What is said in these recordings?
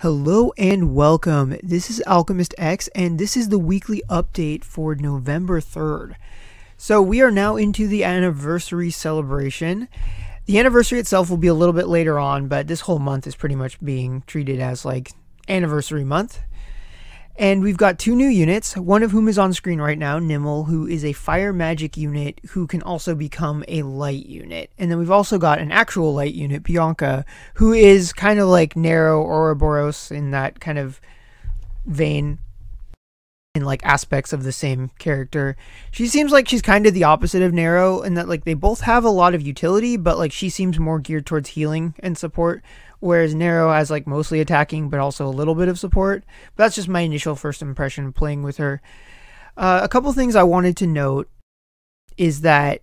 Hello and welcome. This is Alchemist X, and this is the weekly update for November 3rd. So we are now into the anniversary celebration. The anniversary itself will be a little bit later on, but this whole month is pretty much being treated as like anniversary month. And we've got two new units, one of whom is on screen right now, Nimul, who is a fire magic unit who can also become a light unit. And then we've also got an actual light unit, Bianca, who is kind of like Nero or Ouroboros in that kind of vein, in like aspects of the same character. She seems like she's kind of the opposite of Nero in that like they both have a lot of utility, but like she seems more geared towards healing and support. Whereas Nero has like mostly attacking, but also a little bit of support. But that's just my initial first impression playing with her. A couple things I wanted to note is that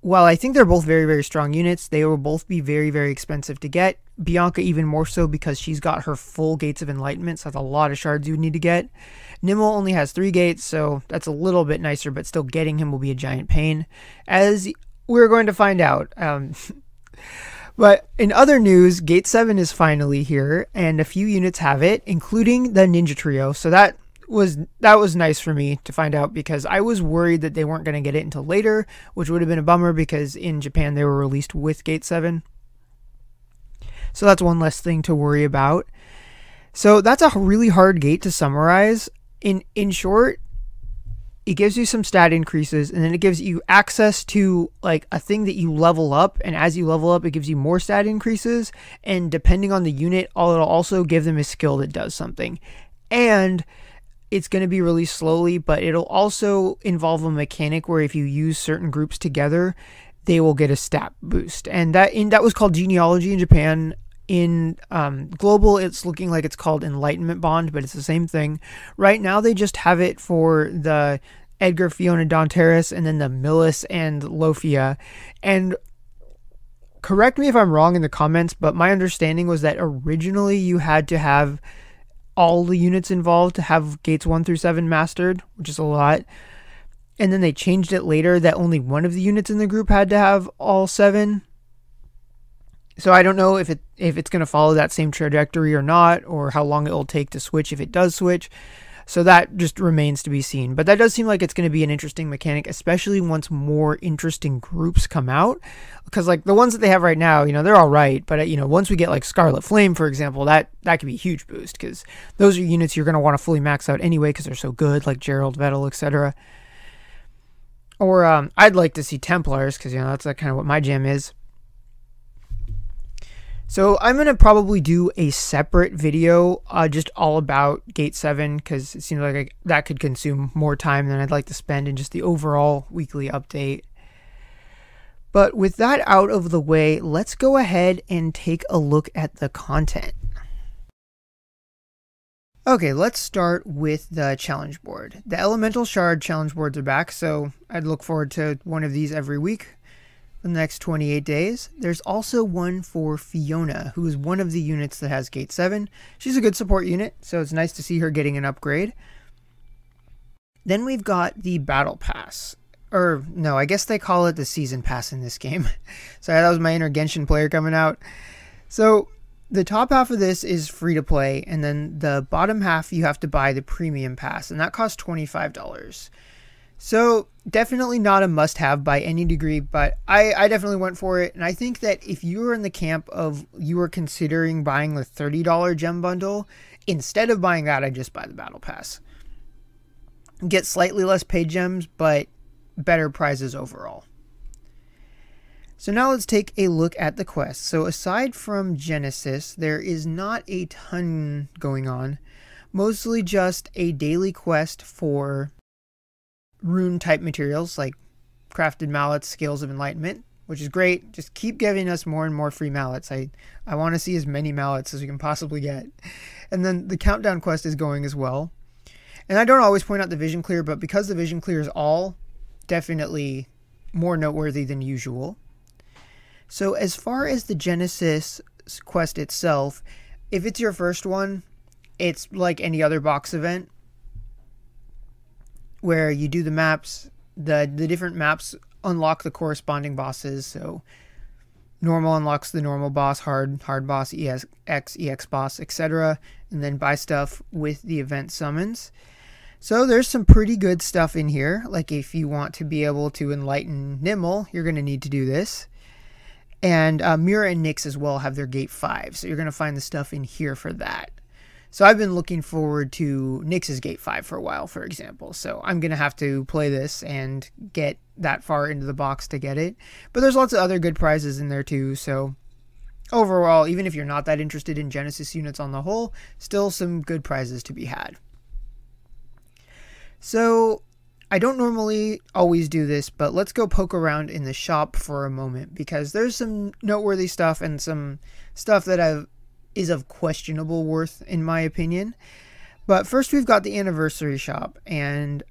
while I think they're both very, very strong units, they will both be very, very expensive to get. Bianca even more so because she's got her full Gates of Enlightenment, so that's a lot of shards you would need to get. Nimul only has 3 gates, so that's a little bit nicer, but still getting him will be a giant pain, as we're going to find out. But in other news, Gate 7 is finally here, and a few units have it, including the Ninja Trio. So that was nice for me to find out, because I was worried that they weren't going to get it until later, which would have been a bummer because in Japan they were released with Gate 7. So that's one less thing to worry about. So that's a really hard gate to summarize. In short, it gives you some stat increases, and then it gives you access to like a thing that you level up, and as you level up it gives you more stat increases, and depending on the unit it'll also give them a skill that does something. And it's going to be released slowly, but it'll also involve a mechanic where if you use certain groups together they will get a stat boost, and that was called genealogy in Japan. In global, it's looking like it's called Enlightenment Bond, but it's the same thing. Right now, they just have it for the Edgar, Fiona, Donteris, and then the Millis and Lofia. And correct me if I'm wrong in the comments, but my understanding was that originally you had to have all the units involved to have gates 1 through 7 mastered, which is a lot. And then they changed it later that only one of the units in the group had to have all 7. So I don't know if it's going to follow that same trajectory or not, or how long it will take to switch if it does switch. So that just remains to be seen. But that does seem like it's going to be an interesting mechanic, especially once more interesting groups come out. Because like the ones that they have right now, they're all right. But once we get like Scarlet Flame, for example, that could be a huge boost, because those are units you're going to want to fully max out anyway because they're so good, like Gerald, Vettel, etc. Or I'd like to see Templars, because that's kind of what my jam is. So I'm going to probably do a separate video just all about Gate 7, because it seems like that could consume more time than I'd like to spend in just the overall weekly update. But with that out of the way, let's go ahead and take a look at the content. Okay, let's start with the challenge board. The Elemental Shard challenge boards are back, so I'd look forward to one of these every week the next 28 days. There's also one for Fiona, who is one of the units that has Gate 7. She's a good support unit, so it's nice to see her getting an upgrade. Then we've got the Battle Pass. Or, no, I guess they call it the Season Pass in this game. Sorry, that was my inner Genshin player coming out. So, the top half of this is free to play, and then the bottom half you have to buy the Premium Pass, and that costs $25. So definitely not a must-have by any degree, but I definitely went for it. And I think that if you were in the camp of you were considering buying the $30 gem bundle, instead of buying that, I'd just buy the Battle Pass. Get slightly less paid gems, but better prizes overall. So now let's take a look at the quest. So aside from Genesis, there is not a ton going on. Mostly just a daily quest for rune type materials like crafted mallets, scales of enlightenment, which is great. Just keep giving us more and more free mallets. I want to see as many mallets as we can possibly get. And then the countdown quest is going as well. And I don't always point out the vision clear, but because the vision clear is all, definitely more noteworthy than usual. So as far as the Genesis quest itself, if it's your first one, it's like any other box event, where you do the maps, the different maps unlock the corresponding bosses. So Normal unlocks the normal boss, hard boss, EX boss, etc. And then buy stuff with the event summons. So there's some pretty good stuff in here. Like if you want to be able to enlighten Nimul, you're going to need to do this. And Mira and Nyx as well have their gate 5. So you're going to find the stuff in here for that. So I've been looking forward to Nyx's gate 5 for a while, for example. So I'm going to have to play this and get that far into the box to get it. But there's lots of other good prizes in there too. So overall, even if you're not that interested in Genesis units on the whole, still some good prizes to be had. So I don't normally always do this, but let's go poke around in the shop for a moment because there's some noteworthy stuff and some stuff that is of questionable worth in my opinion. But first we've got the anniversary shop, and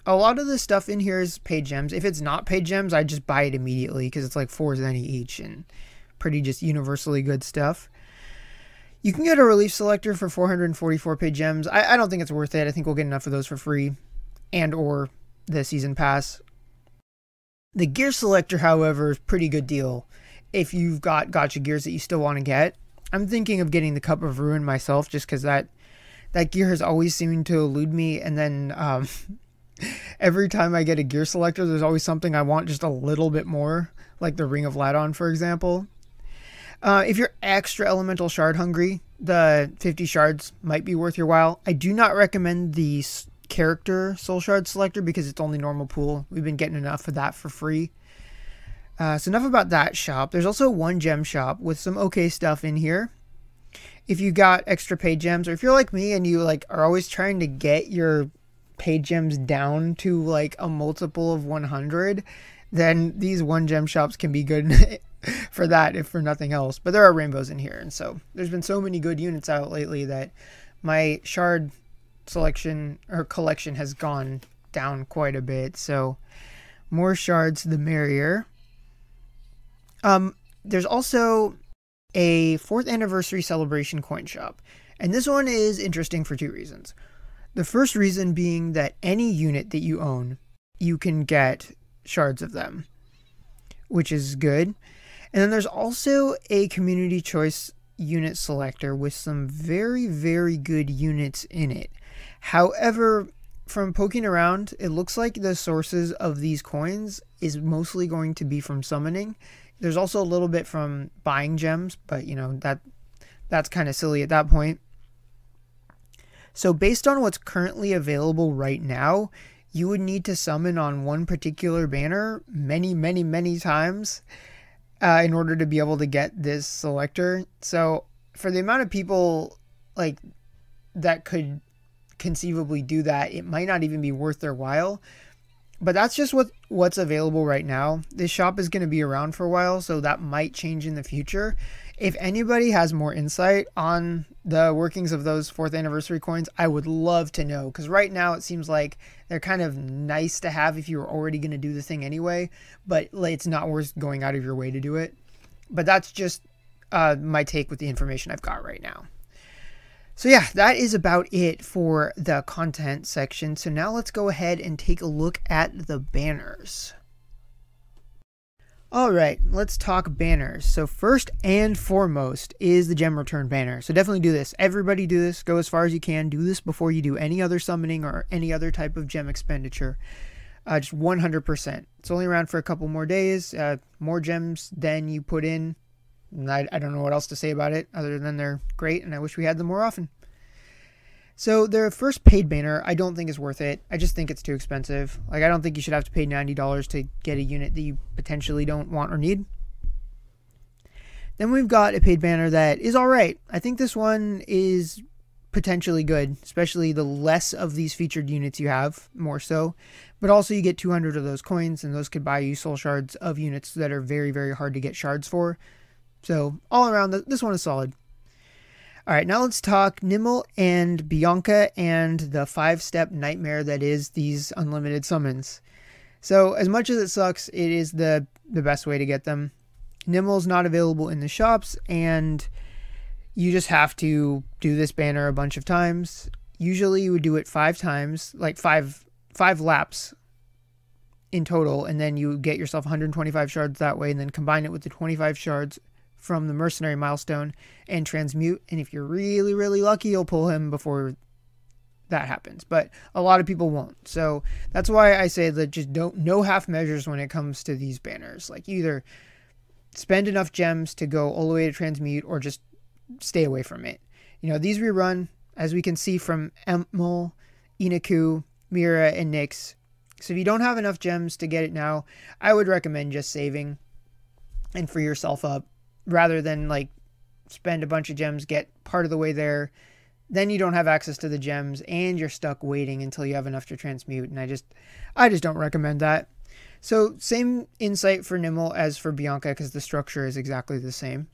a lot of the stuff in here is paid gems. If it's not paid gems, I just buy it immediately because it's like 4 zenny each and pretty just universally good stuff. You can get a relief selector for 444 paid gems. I don't think it's worth it. I think we'll get enough of those for free and or the season pass. The gear selector, however, is a pretty good deal if you've got gacha gears that you still want to get. I'm thinking of getting the Cup of Ruin myself just because that gear has always seemed to elude me, and then every time I get a gear selector there's always something I want just a little bit more, like the Ring of Ladon for example. If you're extra elemental shard hungry, the 50 shards might be worth your while. I do not recommend the character soul shard selector because it's only normal pool. We've been getting enough of that for free. So enough about that shop. There's also one gem shop with some okay stuff in here. If you got extra paid gems, or if you're like me and you like are always trying to get your paid gems down to like a multiple of 100, then these one gem shops can be good for that, if for nothing else. But there are rainbows in here, and so there's been so many good units out lately that my shard selection or collection has gone down quite a bit. So more shards the merrier. There's also a 4th anniversary celebration coin shop, and this one is interesting for 2 reasons. The first reason being that any unit that you own, you can get shards of them, which is good. And then there's also a community choice unit selector with some very, very good units in it. However, from poking around, it looks like the sources of these coins is mostly going to be from summoning. There's also a little bit from buying gems, but you know, that's kind of silly at that point. So based on what's currently available right now, you would need to summon on one particular banner many, many, many times in order to be able to get this selector. So for the amount of people like that could conceivably do that, it might not even be worth their while. But that's just what's available right now. This shop is going to be around for a while, so that might change in the future. If anybody has more insight on the workings of those 4th anniversary coins, I would love to know. Because right now it seems like they're kind of nice to have if you were already going to do the thing anyway. But it's not worth going out of your way to do it. But that's just my take with the information I've got right now. So yeah, that is about it for the content section. So now let's go ahead and take a look at the banners. Alright, let's talk banners. So first and foremost is the gem return banner. So definitely do this. Everybody do this. Go as far as you can. Do this before you do any other summoning or any other type of gem expenditure. Just 100%. It's only around for a couple more days. More gems than you put in. I don't know what else to say about it other than they're great and I wish we had them more often. So their first paid banner I don't think is worth it. I just think it's too expensive. Like I don't think you should have to pay $90 to get a unit that you potentially don't want or need. Then we've got a paid banner that is alright. I think this one is potentially good, especially the less of these featured units you have, more so. But also you get 200 of those coins, and those could buy you soul shards of units that are very, very hard to get shards for. So all around, this one is solid. Alright, now let's talk Nimul and Bianca and the 5-step nightmare that is these unlimited summons. So as much as it sucks, it is the best way to get them. Nimul's not available in the shops, and you just have to do this banner a bunch of times. Usually you would do it 5 times, like five laps in total, and then you get yourself 125 shards that way, and then combine it with the 25 shards from the mercenary milestone and transmute. And if you're really, really lucky, you'll pull him before that happens. But a lot of people won't. So that's why I say that just no half measures when it comes to these banners. Like, either spend enough gems to go all the way to transmute, or just stay away from it. You know, these rerun, as we can see from Nimul, Inaku, Mira, and Nyx. So if you don't have enough gems to get it now, I would recommend just saving and free yourself up, rather than like spend a bunch of gems, get part of the way there, then you don't have access to the gems and you're stuck waiting until you have enough to transmute. And I just don't recommend that. So same insight for Nimul as for Bianca, because the structure is exactly the same.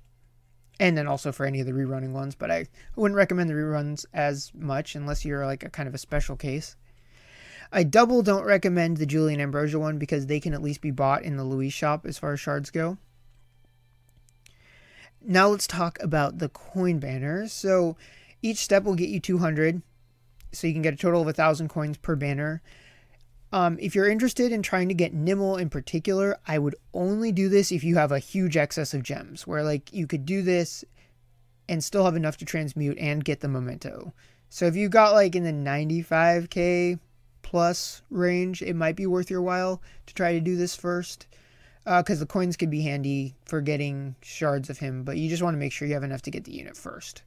And then also for any of the rerunning ones, but I wouldn't recommend the reruns as much unless you're like a kind of a special case. I double don't recommend the Julian Ambrosia one, because they can at least be bought in the Louise shop as far as shards go. Now let's talk about the coin banners. So each step will get you 200. So you can get a total of 1,000 coins per banner. If you're interested in trying to get Nimul in particular, I would only do this if you have a huge excess of gems, where like you could do this and still have enough to transmute and get the memento. So if you got like in the 95k plus range, it might be worth your while to try to do this first, because the coins could be handy for getting shards of him, but you just want to make sure you have enough to get the unit first.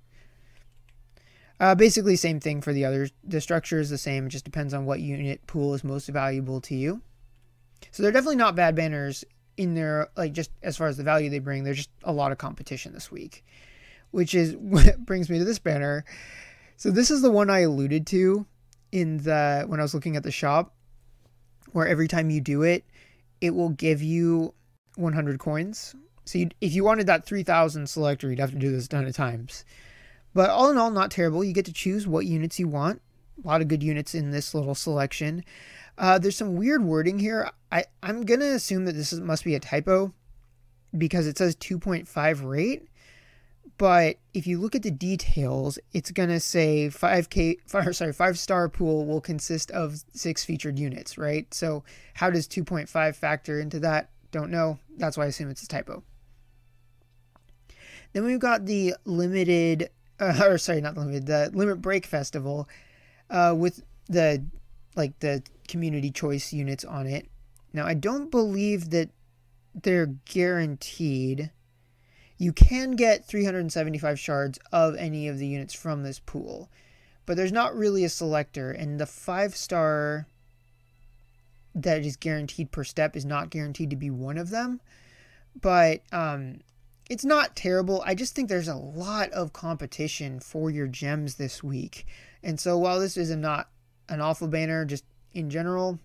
Basically same thing for the others. The structure is the same. It just depends on what unit pool is most valuable to you. So they're definitely not bad banners in their, like, just as far as the value they bring. There's just a lot of competition this week, which is what brings me to this banner. So this is the one I alluded to when I was looking at the shop, where every time you do it, it will give you 100 coins. So if you wanted that 3,000 selector, you'd have to do this a ton of times. But all in all, not terrible. You get to choose what units you want. A lot of good units in this little selection. There's some weird wording here. I'm going to assume that this must be a typo, because it says 2.5 rate. But if you look at the details, it's going to say 5-star pool will consist of 6 featured units, right? So how does 2.5 factor into that? Don't know. That's why I assume it's a typo. Then we've got the limited, the Limit Break Festival with the community choice units on it. Now, I don't believe that they're guaranteed. You can get 375 shards of any of the units from this pool, but there's not really a selector, and the 5-star that is guaranteed per step is not guaranteed to be one of them. But it's not terrible. I just think there's a lot of competition for your gems this week. And so while this is not an awful banner, just in general,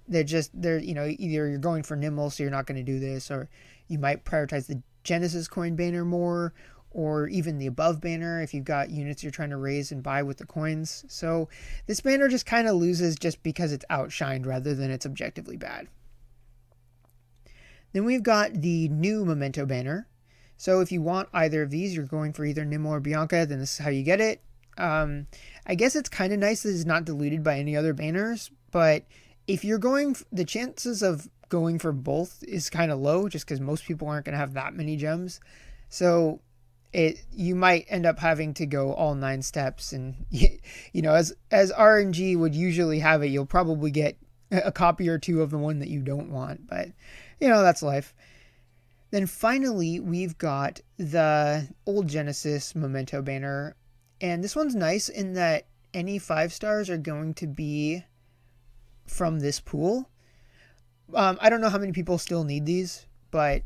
they're you know, either you're going for Nimul, so you're not going to do this, or you might prioritize the Genesis coin banner more, or even the above banner if you've got units you're trying to raise and buy with the coins. So this banner just kind of loses just because it's outshined rather than it's objectively bad. Then we've got the new memento banner. So if you want either of these, you're going for either Nimul or Bianca, then this is how you get it. I guess it's kind of nice that it's not diluted by any other banners, but if you're going, the chances of going for both is kind of low, just because most people aren't going to have that many gems. So you might end up having to go all 9 steps, and you know, as RNG would usually have it, you'll probably get a copy or 2 of the one that you don't want, but you know, that's life. Then finally, we've got the old Genesis memento banner, and this one's nice in that any 5-stars are going to be from this pool. I don't know how many people still need these, but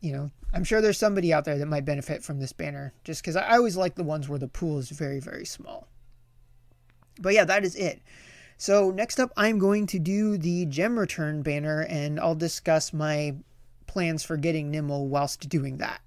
you know, I'm sure there's somebody out there that might benefit from this banner, just because I always like the ones where the pool is very, very small. But yeah, that is it. So next up, I'm going to do the gem return banner, and I'll discuss my plans for getting Nimul whilst doing that.